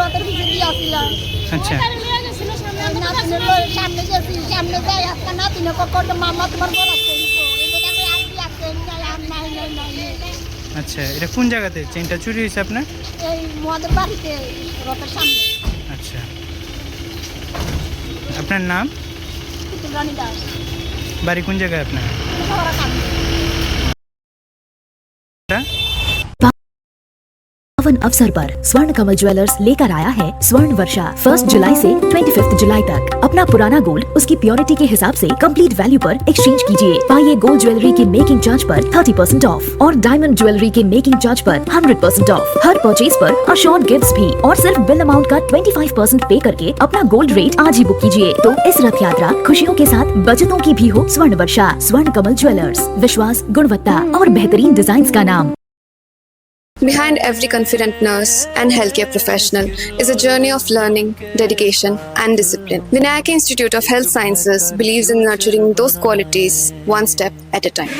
রথের পিছনে দিয়ে আসছিলাম। আচ্ছা নাতিনের সামনে গেছি, সামনে যাই একটা নাতিনে কত মামা তোমার বড় করিছো এটা দেখো আসি আসছে নাই নাই নাই নাই। আচ্ছা, এটা কোন জায়গাতে চেনটা চুরি হয়েছে আপনার? এই মদের বাড়িতে রথের সামনে। আচ্ছা, আপনার নাম? পুতুল রানী দাস। বাড়ি কোন জায়গায় আপনার? শহরে সামনে। এটা? पावन अवसर पर स्वर्ण कमल ज्वेलर्स लेकर आया है स्वर्ण वर्षा 1 जुलाई से 25 जुलाई तक। अपना पुराना गोल्ड उसकी प्योरिटी के हिसाब से कंप्लीट वैल्यू पर एक्सचेंज कीजिए। पाइए गोल्ड ज्वेलरी की मेकिंग चार्ज पर 30% ऑफ और डायमंड ज्वेलरी के मेकिंग चार्ज पर 100% ऑफ। हर परचेज पर अशोर्ड गिफ्ट्स भी और सिर्फ बिल अमाउंट का 25% पे करके अपना गोल्ड रेट आज ही बुक कीजिए। तो इस रथ यात्रा खुशियों के साथ बचतों की भी हो। स्वर्ण वर्षा स्वर्ण कमल ज्वेलर्स, विश्वास, गुणवत्ता और बेहतरीन डिजाइन का नाम। Behind every confident nurse and healthcare professional is a journey of learning, dedication, and discipline. Vinayaka Institute of Health Sciences believes in nurturing those qualities one step at a time.